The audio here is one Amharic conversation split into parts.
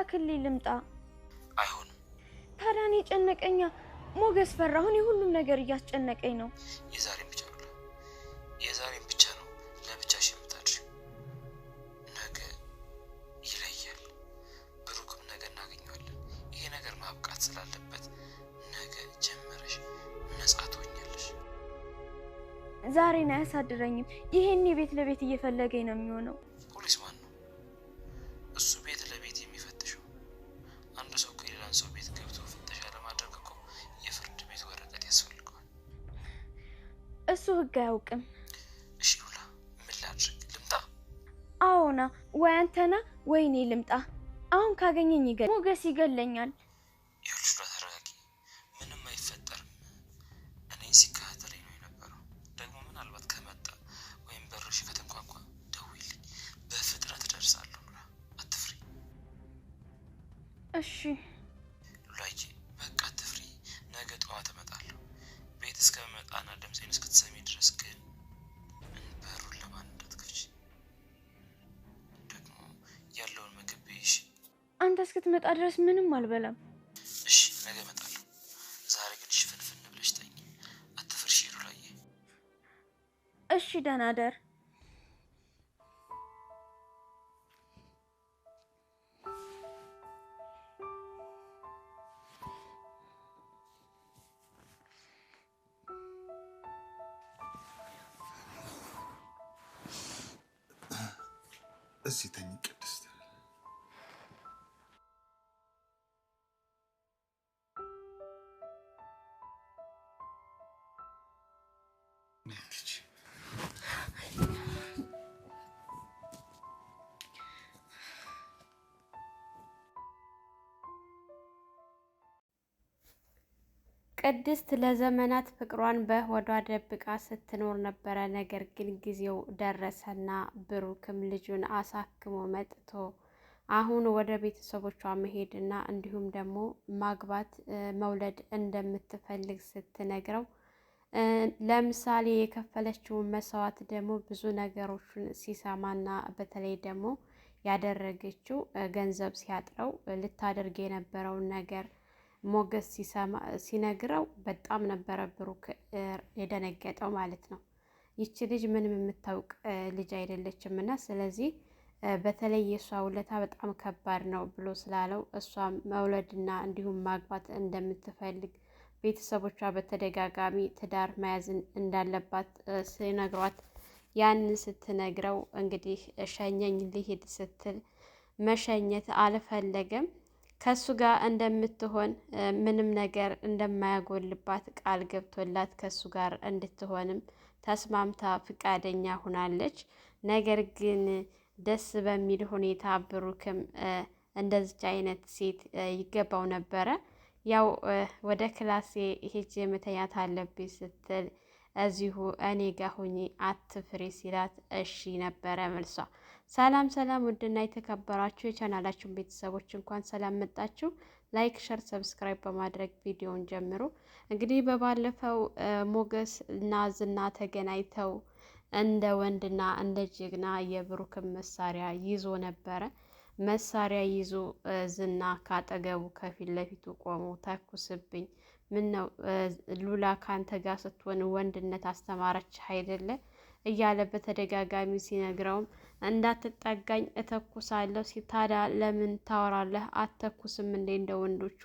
ላክልኝ ልምጣ። አይሆንም። ታዲያ እኔ ጨነቀኛ። ሞገስ ፈራሁን የሁሉም ነገር እያስጨነቀኝ ነው። የዛሬን ብቻ ነው የዛሬን ብቻ ነው ለብቻሽ የምታድሪው። ነገ ይለያል። ብሩክም ነገ እናገኘዋለን። ይሄ ነገር ማብቃት ስላለበት ነገ ጀመረሽ ነጻ ትሆኛለሽ። ዛሬን አያሳድረኝም። ይሄኔ ቤት ለቤት እየፈለገኝ ነው የሚሆነው። ፖሊስ ማን ነው? እሱ ቤት ለቤት የሚፈትሸው? አንድ ሰው ከሌላን ሰው ቤት ገብቶ ፍተሻ ለማድረግ እኮ የፍርድ ቤት ወረቀት ያስፈልገዋል። እሱ ህግ አያውቅም። እሺ ሉላ፣ ምን ላድርግ? ልምጣ? አዎና፣ ወይ አንተና ወይ እኔ ልምጣ። አሁን ካገኘኝ ሞገስ ይገለኛል። ይኸውልሽ ሉላ፣ ተረጋጊ። ምንም አይፈጠርም። እኔን ሲከታተለኝ ነው የነበረው። ደግሞ ምናልባት ከመጣ ወይም በርሽ ከተንኳኳ ደውይልኝ፣ በፍጥነት እደርሳለሁ። ሉላ አትፍሪ። እሺ ሉላዬ፣ በቃ አትፍሪ። ነገ ጠዋት እመጣለሁ። ቤት እስከመጣና ድምፄን እስክትሰሚ ድረስ ግን በሩን ለማን እንዳትከፍቺ። ደግሞ ያለውን ምግብ ብይሽ። አንተ እስክትመጣ ድረስ ምንም አልበላም። እሺ ነገ እመጣለሁ። ዛሬ ግን ሽፍንፍን ብለሽ ተኝ። አትፍርሺ ሉላዬ። እሺ ደህና ደር። እዚህ ተኝ ቅድስት። ቅድስት ለዘመናት ፍቅሯን በሆዷ ደብቃ ስትኖር ነበረ። ነገር ግን ጊዜው ደረሰና ብሩክም ልጁን አሳክሞ መጥቶ አሁን ወደ ቤተሰቦቿ መሄድና እንዲሁም ደግሞ ማግባት መውለድ እንደምትፈልግ ስትነግረው ለምሳሌ የከፈለችውን መስዋዕት ደግሞ ብዙ ነገሮችን ሲሰማና በተለይ ደግሞ ያደረገችው ገንዘብ ሲያጥረው ልታደርግ የነበረውን ነገር ሞገስ ሲነግረው በጣም ነበረ ብሩክ የደነገጠው ማለት ነው። ይቺ ልጅ ምንም የምታውቅ ልጅ አይደለችም እና ስለዚህ በተለይ የእሷ ውለታ በጣም ከባድ ነው ብሎ ስላለው እሷ መውለድና እንዲሁም ማግባት እንደምትፈልግ ቤተሰቦቿ በተደጋጋሚ ትዳር መያዝ እንዳለባት ሲነግሯት ያንን ስትነግረው እንግዲህ ሸኘኝ ልሂድ ስትል መሸኘት አልፈለገም። ከሱ ጋር እንደምትሆን ምንም ነገር እንደማያጎልባት ቃል ገብቶላት ከሱ ጋር እንድትሆንም ተስማምታ ፍቃደኛ ሆናለች። ነገር ግን ደስ በሚል ሁኔታ ብሩክም እንደዚች አይነት ሴት ይገባው ነበረ። ያው ወደ ክላሴ ሄጄ መተኛት አለብኝ ስትል እዚሁ እኔ ጋር ሆኜ አትፍሪ ሲላት እሺ ነበረ መልሷ። ሰላም ሰላም፣ ውድና የተከበራችሁ የቻናላችሁን ቤተሰቦች እንኳን ሰላም መጣችሁ። ላይክ፣ ሸር፣ ሰብስክራይብ በማድረግ ቪዲዮውን ጀምሩ። እንግዲህ በባለፈው ሞገስ እና ዝና ተገናኝተው እንደ ወንድና እንደ ጀግና የብሩክን መሳሪያ ይዞ ነበረ። መሳሪያ ይዞ ዝና ካጠገቡ ከፊት ለፊቱ ቆሞ ተኩስብኝ፣ ምን ነው ሉላ ካንተ ጋር ስትሆን ወንድነት አስተማረች አይደለ እያለ በተደጋጋሚ ሲነግረውም እንዳትጠጋኝ እተኩሳለሁ። ታዲያ ለምን ታወራለህ? አትተኩስም እንዴ እንደ ወንዶቹ?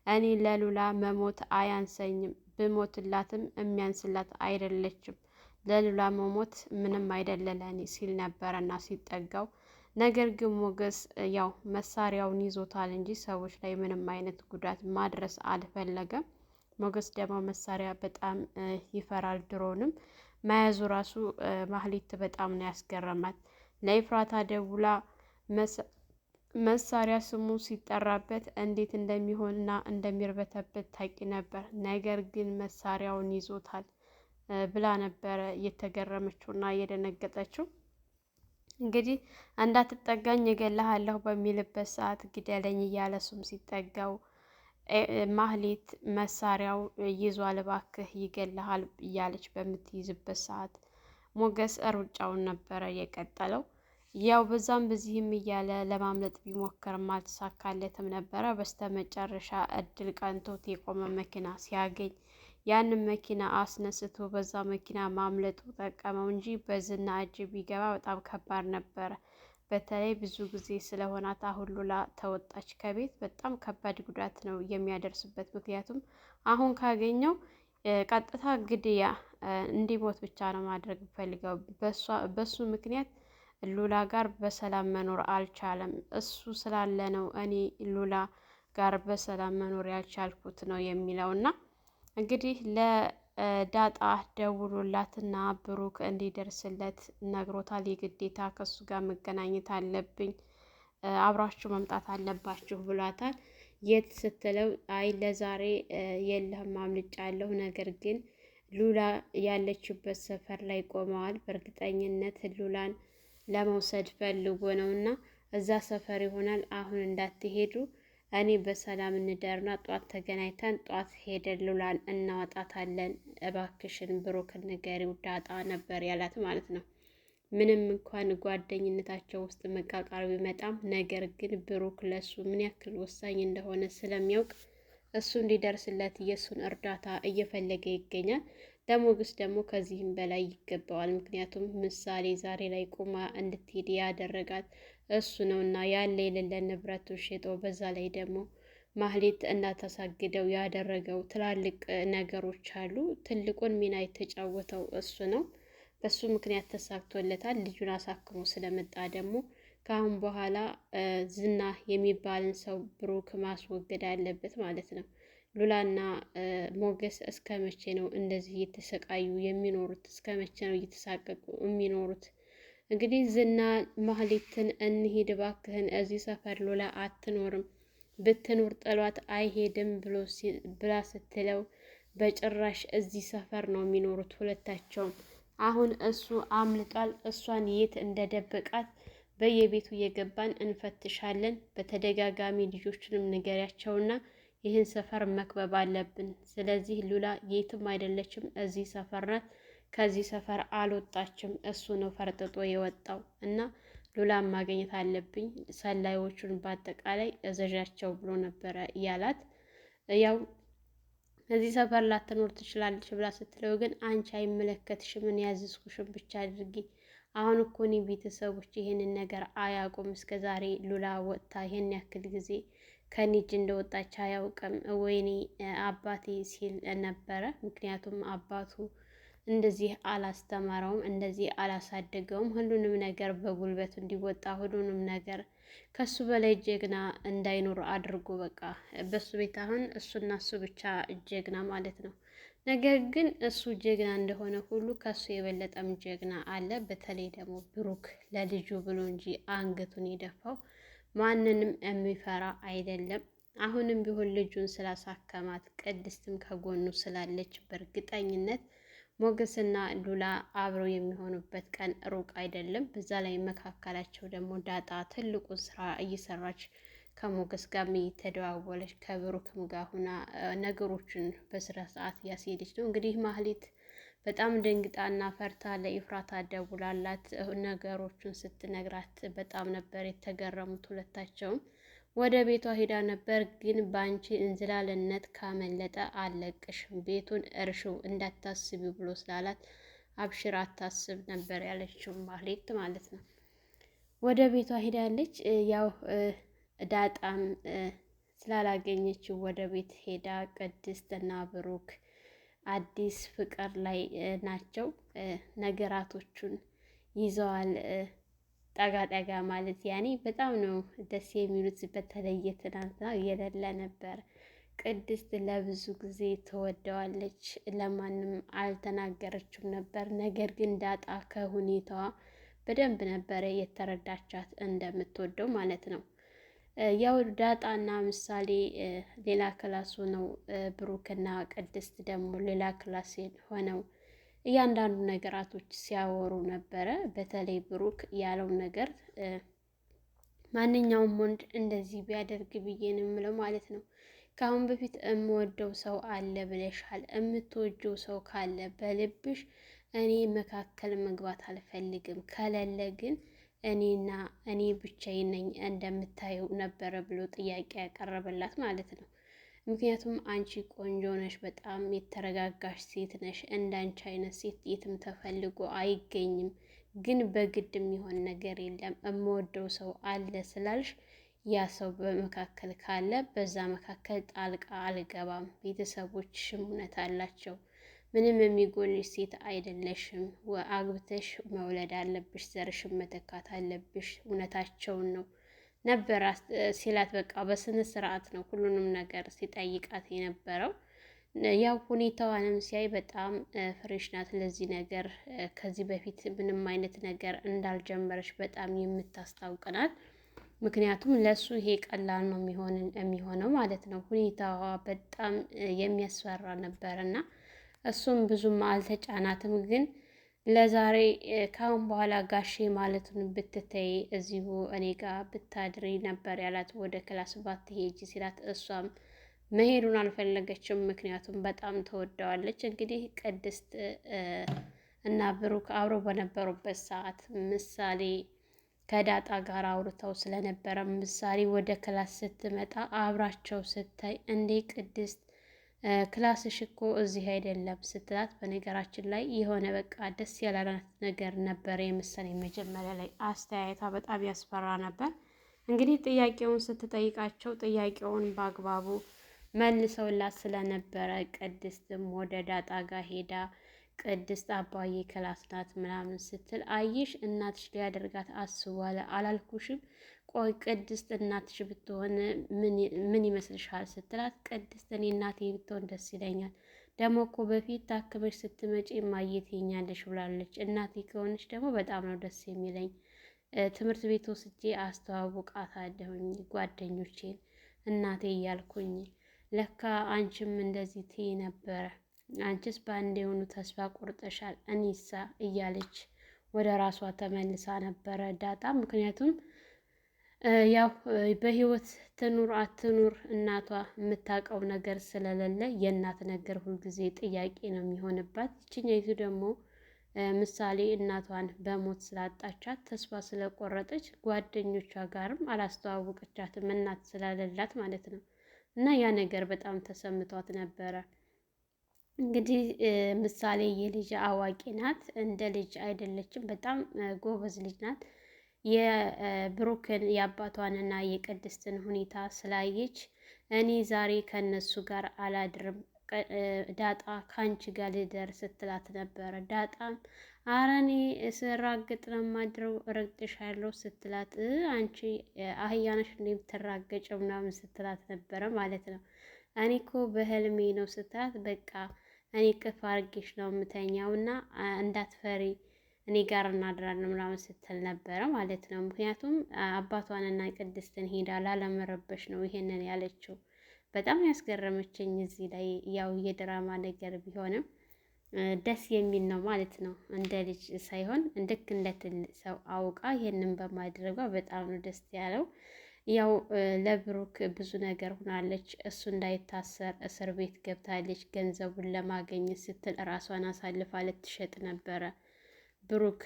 እኔ ለሉላ መሞት አያንሰኝም፣ ብሞትላትም የሚያንስላት አይደለችም። ለሉላ መሞት ምንም አይደለ ለእኔ ሲል ነበረና ሲጠጋው፣ ነገር ግን ሞገስ ያው መሳሪያውን ይዞታል እንጂ ሰዎች ላይ ምንም አይነት ጉዳት ማድረስ አልፈለገም። ሞገስ ደግሞ መሳሪያ በጣም ይፈራል። ድሮንም መያዙ ራሱ ማህሌት በጣም ነው ያስገረማት። ለኤፍራታ ደውላ መሳሪያ ስሙ ሲጠራበት እንዴት እንደሚሆንና እንደሚርበተበት ታውቂ ነበር፣ ነገር ግን መሳሪያውን ይዞታል ብላ ነበረ የተገረመችውና የደነገጠችው። እንግዲህ እንዳትጠጋኝ እገልሃለሁ በሚልበት ሰዓት ግደለኝ እያለ እሱም ሲጠጋው ማህሌት መሳሪያው ይዟል እባክህ ይገልሃል እያለች በምትይዝበት ሰዓት ሞገስ ሩጫውን ነበረ የቀጠለው። ያው በዛም በዚህም እያለ ለማምለጥ ቢሞክርም አልተሳካለትም ነበረ። በስተመጨረሻ እድል ቀንቶት የቆመ መኪና ሲያገኝ ያንን መኪና አስነስቶ በዛ መኪና ማምለጡ ጠቀመው እንጂ በዝና እጅ ቢገባ በጣም ከባድ ነበረ። በተለይ ብዙ ጊዜ ስለሆናት አሁን ሉላ ተወጣች ከቤት በጣም ከባድ ጉዳት ነው የሚያደርስበት። ምክንያቱም አሁን ካገኘው ቀጥታ ግድያ እንዲሞት ብቻ ነው ማድረግ ፈልገው። በሱ ምክንያት ሉላ ጋር በሰላም መኖር አልቻለም። እሱ ስላለ ነው እኔ ሉላ ጋር በሰላም መኖር ያልቻልኩት ነው የሚለው እና እንግዲህ ለዳጣ ደውሎላትና ብሩክ እንዲደርስለት ነግሮታል። የግዴታ ከሱ ጋር መገናኘት አለብኝ፣ አብራችሁ መምጣት አለባችሁ ብሏታል። የት ስትለው አይ ለዛሬ የለህም አምልጫለሁ፣ ነገር ግን ሉላ ያለችበት ሰፈር ላይ ቆመዋል። በእርግጠኝነት ሉላን ለመውሰድ ፈልጎ ነው እና እዛ ሰፈር ይሆናል። አሁን እንዳትሄዱ፣ እኔ በሰላም እንደርና ጧት ተገናኝተን ጧት ሄደን ሉላን እናወጣታለን። እባክሽን ብሩክ ንገሪው ዳጣ ነበር ያላት ማለት ነው። ምንም እንኳን ጓደኝነታቸው ውስጥ መቃቃር ቢመጣም ነገር ግን ብሩክ ለሱ ምን ያክል ወሳኝ እንደሆነ ስለሚያውቅ እሱ እንዲደርስለት የእሱን እርዳታ እየፈለገ ይገኛል። ለሞገስ ደግሞ ከዚህም በላይ ይገባዋል። ምክንያቱም ምሳሌ ዛሬ ላይ ቁማ እንድትሄድ ያደረጋት እሱ ነው እና ያለ የሌለ ንብረቱ ሸጦ በዛ ላይ ደግሞ ማህሌት እንዳታሳግደው ያደረገው ትላልቅ ነገሮች አሉ። ትልቁን ሚና የተጫወተው እሱ ነው። በሱ ምክንያት ተሳክቶለታል። ልጁን አሳክሞ ስለመጣ ደግሞ ከአሁን በኋላ ዝና የሚባልን ሰው ብሩክ ማስወገድ አለበት ማለት ነው። ሉላና ሞገስ እስከ መቼ ነው እንደዚህ እየተሰቃዩ የሚኖሩት? እስከ መቼ ነው እየተሳቀቁ የሚኖሩት? እንግዲህ ዝና ማህሌትን እንሂድ እባክህን፣ እዚህ ሰፈር ሉላ አትኖርም፣ ብትኖር ጥሏት አይሄድም ብላ ስትለው በጭራሽ እዚህ ሰፈር ነው የሚኖሩት ሁለታቸውም። አሁን እሱ አምልጧል። እሷን የት እንደደበቃት በየቤቱ እየገባን እንፈትሻለን። በተደጋጋሚ ልጆቹንም ንገሪያቸውና ይህን ሰፈር መክበብ አለብን። ስለዚህ ሉላ የትም አይደለችም፣ እዚህ ሰፈር ናት። ከዚህ ሰፈር አልወጣችም። እሱ ነው ፈርጥጦ የወጣው እና ሉላን ማግኘት አለብኝ፣ ሰላዮቹን በአጠቃላይ እዘዣቸው ብሎ ነበረ ያላት። ያው እዚህ ሰፈር ላትኖር ትችላለች ብላ ስትለው ግን አንቺ አይመለከትሽም፣ ምን ያዝዝኩሽም ብቻ አድርጊ። አሁን እኮ እኔ ቤተሰቦች ይህንን ነገር አያውቁም። እስከ ዛሬ ሉላ ወጥታ ይህን ያክል ጊዜ ከኔ እጅ እንደወጣች አያውቅም። ወይኔ አባቴ ሲል ነበረ። ምክንያቱም አባቱ እንደዚህ አላስተማረውም፣ እንደዚህ አላሳደገውም። ሁሉንም ነገር በጉልበቱ እንዲወጣ ሁሉንም ነገር ከሱ በላይ ጀግና እንዳይኖር አድርጎ በቃ በሱ ቤት አሁን እሱና እሱ ብቻ ጀግና ማለት ነው። ነገር ግን እሱ ጀግና እንደሆነ ሁሉ ከሱ የበለጠም ጀግና አለ። በተለይ ደግሞ ብሩክ ለልጁ ብሎ እንጂ አንገቱን የደፋው ማንንም የሚፈራ አይደለም። አሁንም ቢሆን ልጁን ስላሳከማት ቅድስትም ከጎኑ ስላለች በእርግጠኝነት ሞገስና ሉላ አብረው የሚሆኑበት ቀን ሩቅ አይደለም። በዛ ላይ መካከላቸው ደግሞ ዳጣ ትልቁን ስራ እየሰራች ከሞገስ ጋር እየተደዋወለች ከብሩክም ጋር ሁና ነገሮችን በስራ ሰዓት እያስሄደች ነው። እንግዲህ ማህሌት በጣም ደንግጣና ፈርታ ለኢፍራታ ደውላላት ነገሮቹን ስትነግራት በጣም ነበር የተገረሙት። ሁለታቸውም ወደ ቤቷ ሄዳ ነበር። ግን በአንቺ እንዝላልነት ካመለጠ አለቅሽም፣ ቤቱን እርሽው እንዳታስቢው ብሎ ስላላት አብሽር አታስብ ነበር ያለችው ማህሌት ማለት ነው። ወደ ቤቷ ሄዳለች። ያው ዳጣም ስላላገኘችው ወደ ቤት ሄዳ ቅድስትና ብሩክ አዲስ ፍቅር ላይ ናቸው። ነገራቶቹን ይዘዋል። ጠጋ ጠጋ ማለት ያኔ በጣም ነው ደስ የሚሉት። በተለየ ትናንትና የሌለ ነበር። ቅድስት ለብዙ ጊዜ ትወደዋለች፣ ለማንም አልተናገረችም ነበር። ነገር ግን ዳጣ ከሁኔታዋ በደንብ ነበረ የተረዳቻት እንደምትወደው ማለት ነው። ያው ዳጣና ምሳሌ ሌላ ክላስ ሆነው ብሩክና ቅድስት ደግሞ ሌላ ክላስ ሆነው እያንዳንዱ ነገራቶች ሲያወሩ ነበረ። በተለይ ብሩክ ያለው ነገር ማንኛውም ወንድ እንደዚህ ቢያደርግ ብዬ ነው የምለው ማለት ነው። ከአሁን በፊት የምወደው ሰው አለ ብለሻል። የምትወጂው ሰው ካለ በልብሽ እኔ መካከል መግባት አልፈልግም፣ ከሌለ ግን እኔ ብቻዬን ነኝ እንደምታየው ነበረ ብሎ ጥያቄ ያቀረበላት ማለት ነው። ምክንያቱም አንቺ ቆንጆ ነሽ፣ በጣም የተረጋጋሽ ሴት ነሽ። እንዳንቺ አይነት ሴት የትም ተፈልጎ አይገኝም። ግን በግድ የሚሆን ነገር የለም። እምወደው ሰው አለ ስላልሽ ያ ሰው በመካከል ካለ በዛ መካከል ጣልቃ አልገባም። ቤተሰቦችሽም እውነት አላቸው። ምንም የሚጎልሽ ሴት አይደለሽም። አግብተሽ መውለድ አለብሽ፣ ዘርሽን መተካት አለብሽ። እውነታቸውን ነው ነበር ሲላት፣ በቃ በስነ ስርዓት ነው ሁሉንም ነገር ሲጠይቃት የነበረው። ያው ሁኔታዋንም ሲያይ በጣም ፍሬሽ ናት ለዚህ ነገር። ከዚህ በፊት ምንም አይነት ነገር እንዳልጀመረች በጣም የምታስታውቅ ናት። ምክንያቱም ለሱ ይሄ ቀላል ነው የሚሆነው ማለት ነው። ሁኔታዋ በጣም የሚያስፈራ ነበር እና እሱም ብዙም አልተጫናትም። ግን ለዛሬ ካሁን በኋላ ጋሼ ማለቱን ብትተይ እዚሁ እኔ ጋር ብታድሪ ነበር ያላት፣ ወደ ክላስ ባትሄጂ ሲላት እሷም መሄዱን አልፈለገችም። ምክንያቱም በጣም ተወደዋለች። እንግዲህ ቅድስት እና ብሩክ አብረው በነበሩበት ሰዓት ምሳሌ ከዳጣ ጋር አውርተው ስለነበረ ምሳሌ ወደ ክላስ ስትመጣ አብራቸው ስታይ እንዴ ቅድስት ክላስሽ እኮ እዚህ አይደለም ስትላት፣ በነገራችን ላይ የሆነ በቃ ደስ ያላላት ነገር ነበረ የምሳሌ መጀመሪያ ላይ አስተያየቷ በጣም ያስፈራ ነበር። እንግዲህ ጥያቄውን ስትጠይቃቸው ጥያቄውን በአግባቡ መልሰውላት ስለነበረ ቅድስትም ወደ ዳጣ ጋር ሄዳ ቅድስት አባዬ ክላስ ናት ምናምን ስትል፣ አየሽ እናትሽ ሊያደርጋት አስቧል አላልኩሽም? ቆይ ቅድስት እናትሽ ብትሆን ምን ይመስልሻል ስትላት፣ ቅድስት እኔ እናቴ ብትሆን ደስ ይለኛል። ደግሞ እኮ በፊት ታክመሽ ስትመጪ ማየት የኛለሽ ብላለች። እናቴ ከሆነች ደግሞ በጣም ነው ደስ የሚለኝ። ትምህርት ቤት ወስጄ አስተዋውቃታለሁኝ ጓደኞቼን እናቴ እያልኩኝ። ለካ አንቺም እንደዚህ ትይ ነበረ። አንቺስ በአንድ የሆኑ ተስፋ ቆርጠሻል። እኔሳ እያለች ወደ ራሷ ተመልሳ ነበረ ዳጣ። ምክንያቱም ያው በህይወት ትኑር አትኑር እናቷ የምታውቀው ነገር ስለሌለ የእናት ነገር ሁልጊዜ ጥያቄ ነው የሚሆንባት። ይችኛይቱ ደግሞ ምሳሌ እናቷን በሞት ስላጣቻት ተስፋ ስለቆረጠች ጓደኞቿ ጋርም አላስተዋወቀቻትም እናት ስለሌላት ማለት ነው። እና ያ ነገር በጣም ተሰምቷት ነበረ። እንግዲህ ምሳሌ የልጅ አዋቂ ናት፣ እንደ ልጅ አይደለችም። በጣም ጎበዝ ልጅ ናት። የብሩክን የአባቷንና የቅድስትን ሁኔታ ስላየች እኔ ዛሬ ከነሱ ጋር አላድርም፣ ዳጣ ከአንቺ ጋር ልደር ስትላት ነበረ። ዳጣም አረ እኔ ስራግጥ ነው የማድረው ረግጥሻለሁ ስትላት፣ አንቺ አህያነሽ እንደምትራገጨው ምናምን ስትላት ነበረ ማለት ነው። እኔ እኮ በህልሜ ነው ስትላት፣ በቃ እኔ ቅፍ አርጌሽ ነው የምተኛው እና እንዳትፈሪ እኔ ጋር እናድራለን ምናምን ስትል ነበረ ማለት ነው። ምክንያቱም አባቷንና ቅድስትን ሄዳ ላለመረበሽ ነው ይሄንን ያለችው። በጣም ያስገረመችኝ እዚህ ላይ ያው የድራማ ነገር ቢሆንም ደስ የሚል ነው ማለት ነው። እንደ ልጅ ሳይሆን ልክ እንደ ትልቅ ሰው አውቃ ይሄንን በማድረጓ በጣም ነው ደስ ያለው። ያው ለብሩክ ብዙ ነገር ሆናለች። እሱ እንዳይታሰር እስር ቤት ገብታለች። ገንዘቡን ለማግኘት ስትል ራሷን አሳልፋ ልትሸጥ ነበረ። ብሩክ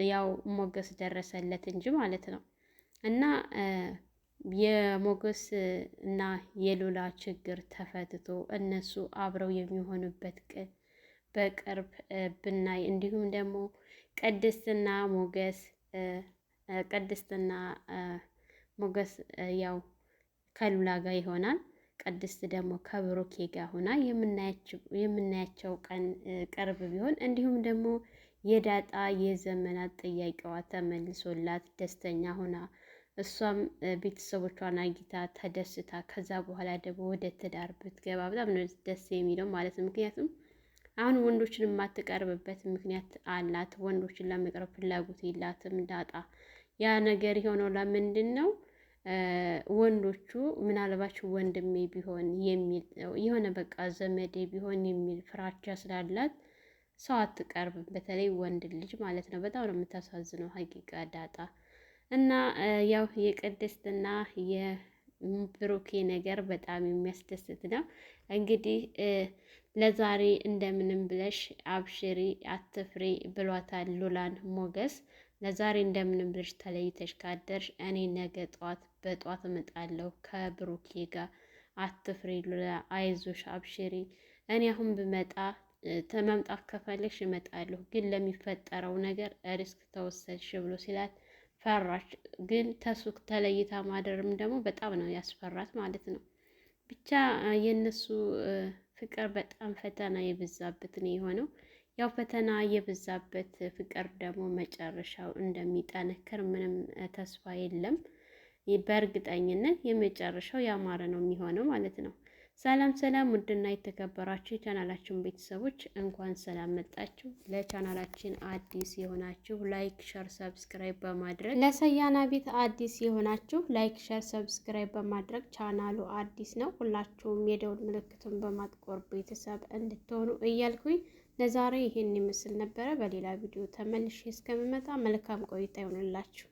ያው ሞገስ ደረሰለት እንጂ ማለት ነው። እና የሞገስ እና የሉላ ችግር ተፈትቶ እነሱ አብረው የሚሆኑበት ቀን በቅርብ ብናይ፣ እንዲሁም ደግሞ ቅድስትና ሞገስ ያው ከሉላ ጋር ይሆናል። ቅድስት ደግሞ ከብሩኬ ጋር ሆና የምናያቸው ቀን ቅርብ ቢሆን፣ እንዲሁም ደግሞ የዳጣ የዘመናት ጥያቄዋ ተመልሶላት ደስተኛ ሆና እሷም ቤተሰቦቿን አግኝታ ተደስታ ከዛ በኋላ ደግሞ ወደ ትዳር ብትገባ በጣም ነው ደስ የሚለው ማለት ነው። ምክንያቱም አሁን ወንዶችን የማትቀርብበት ምክንያት አላት። ወንዶችን ለመቅረብ ፍላጎት የላትም ዳጣ። ያ ነገር የሆነው ለምንድን ነው? ወንዶቹ ምናልባች ወንድሜ ቢሆን የሚል የሆነ በቃ ዘመዴ ቢሆን የሚል ፍራቻ ስላላት ሰው አትቀርብም። በተለይ ወንድ ልጅ ማለት ነው። በጣም ነው የምታሳዝነው ሀቂቃ ዳጣ። እና ያው የቅድስትና የብሩኬ ነገር በጣም የሚያስደስት ነው። እንግዲህ ለዛሬ እንደምንም ብለሽ አብሽሪ አትፍሪ ብሏታል ሉላን ሞገስ። ለዛሬ እንደምንም ብለሽ ተለይተሽ ካደርሽ እኔ ነገ በጧት እመጣለሁ ከብሩኬ ጋር አትፍሪ ሉላ፣ አይዞሽ አብሽሪ። እኔ አሁን ብመጣ መምጣት ከፈለግሽ እመጣለሁ፣ ግን ለሚፈጠረው ነገር ሪስክ ተወሰድሽ ብሎ ሲላት ፈራች። ግን ተሱክ ተለይታ ማደርም ደግሞ በጣም ነው ያስፈራት ማለት ነው። ብቻ የነሱ ፍቅር በጣም ፈተና የበዛበት ነው የሆነው። ያው ፈተና የበዛበት ፍቅር ደግሞ መጨረሻው እንደሚጠነክር ምንም ተስፋ የለም። በእርግጠኝነት የመጨረሻው ያማረ ነው የሚሆነው ማለት ነው። ሰላም ሰላም፣ ውድና የተከበራችሁ የቻናላችን ቤተሰቦች እንኳን ሰላም መጣችሁ። ለቻናላችን አዲስ የሆናችሁ ላይክ፣ ሸር፣ ሰብስክራይብ በማድረግ ለሰያና ቤት አዲስ የሆናችሁ ላይክ፣ ሸር፣ ሰብስክራይብ በማድረግ ቻናሉ አዲስ ነው። ሁላችሁም የደውል ምልክቱን በማጥቆር ቤተሰብ እንድትሆኑ እያልኩኝ ለዛሬ ይሄን ይመስል ነበረ። በሌላ ቪዲዮ ተመልሼ እስከምመጣ መልካም ቆይታ ይሆንላችሁ።